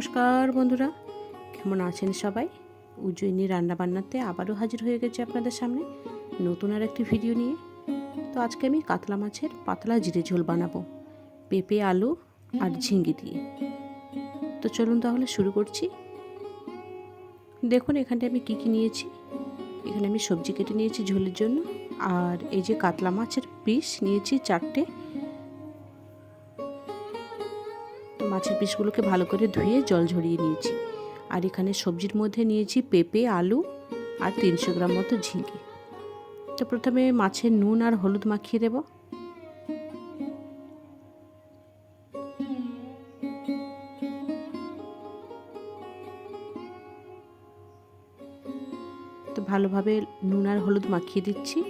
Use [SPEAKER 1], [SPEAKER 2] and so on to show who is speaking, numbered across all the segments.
[SPEAKER 1] নমস্কার বন্ধুরা, কেমন আছেন সবাই? উজ্জয়িনী রান্নাবান্নাতে আবারও হাজির হয়ে গেছে আপনাদের সামনে নতুন আর একটি ভিডিও নিয়ে। তো আজকে আমি কাতলা মাছের পাতলা জিরে ঝোল বানাবো পেঁপে, আলু আর ঝিঙ্গি দিয়ে। তো চলুন তাহলে শুরু করছি। দেখুন এখানে আমি কি নিয়েছি। এখানে আমি সবজি কেটে নিয়েছি ঝোলের জন্য, আর এই যে কাতলা মাছের পিস নিয়েছি 4টে। মাছের পিসগুলোকে ভালো করে ধুয়ে জল ঝরিয়ে নিয়েছি। আর এখানে সবজির মধ্যে নিয়েছি পেঁপে, আলু আর 300 গ্রাম মতো ঝিঙ্গে। তো প্রথমে মাছে নুন আর হলুদ মাখিয়ে দেব। তো ভালোভাবে নুন আর হলুদ মাখিয়ে দিচ্ছি।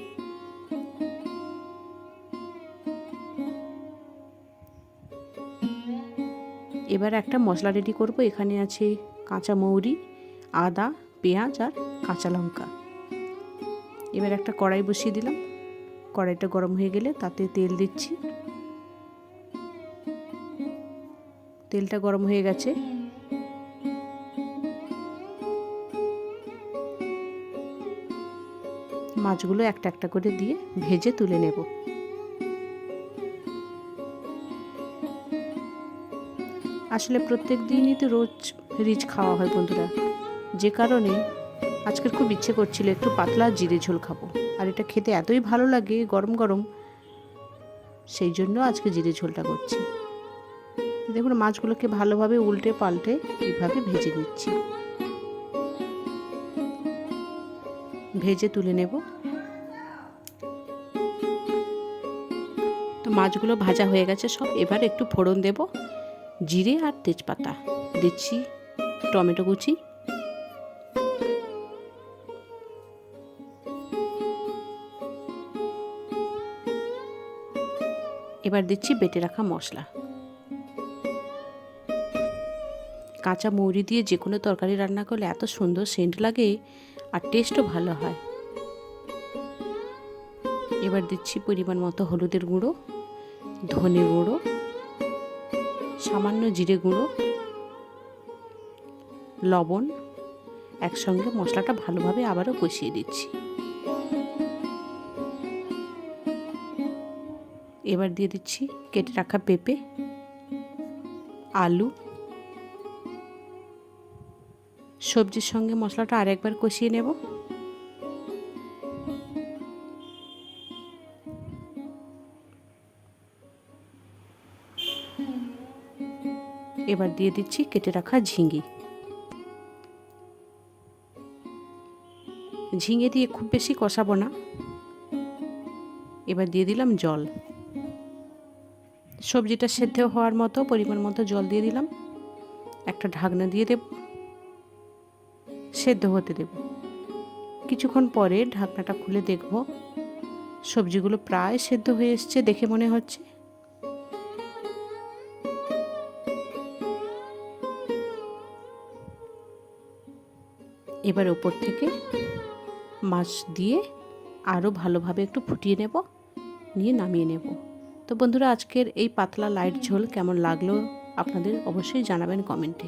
[SPEAKER 1] এবার একটা মশলা রেডি করব। এখানে আছে কাঁচা মৌরি, আদা, পেঁয়াজ আর কাঁচা লঙ্কা। এবার একটা কড়াই বসিয়ে দিলাম। কড়াইটা গরম হয়ে গেলে তাতে তেল দিচ্ছি। তেলটা গরম হয়ে গেছে। মাছগুলো একটা একটা করে দিয়ে ভেজে তুলে নেব। আসলে প্রত্যেক দিনই তো রোজ রিচ খাওয়া হয় বন্ধুরা, যে কারণে আজকের খুব ইচ্ছে করছিল একটু পাতলা জিরে ঝোল খাবো। আর এটা খেতে এতই ভালো লাগে গরম গরম, সেই জন্য আজকে জিরে ঝোলটা করছি। দেখুন মাছগুলোকে ভালোভাবে উল্টে পাল্টে এইভাবে ভেজে নিচ্ছি। ভেজে তুলে নেব। তো মাছগুলো ভাজা হয়ে গেছে সব। এবার একটু ফোড়ন দেব, জিরে আর তেজপাতা দিচ্ছি, টমেটো কুচি, এবার দিচ্ছি বেটে রাখা মশলা। কাঁচা মৌরি দিয়ে যে কোনো তরকারি রান্না করলে এত সুন্দর সেন্ট লাগে আর টেস্টও ভালো হয়। এবার দিচ্ছি পরিমাণ মতো হলুদের গুঁড়ো, ধনে গুঁড়ো, সামান্য জিরে গুঁড়ো, লবণ। একসঙ্গে মশলাটা ভালোভাবে আবারও কষিয়ে দিচ্ছি। এবার দিয়ে দিচ্ছি কেটে রাখা পেঁপে, আলু। সবজির সঙ্গে মশলাটা আরেকবার কষিয়ে নেব। এবার দিয়ে দিচ্ছি কেটে রাখা ঝিঙ্গি। ঝিঙে দিয়ে খুব বেশি কষাবো না। এবার দিয়ে দিলাম জল। সবজিটা সেদ্ধ হওয়ার মতো পরিমাণ মতো জল দিয়ে দিলাম। একটা ঢাকনা দিয়ে দেব, সেদ্ধ হতে দেব। কিছুক্ষণ পরে ঢাকনাটা খুলে দেখব সবজিগুলো প্রায় সেদ্ধ হয়ে এসছে দেখে মনে হচ্ছে। এবার ওপর থেকে মাছ দিয়ে আরও ভালোভাবে একটু ফুটিয়ে নেব, নিয়ে নামিয়ে নেব। তো বন্ধুরা আজকের এই পাতলা লাইট ঝোল কেমন লাগলো আপনাদের অবশ্যই জানাবেন কমেন্টে।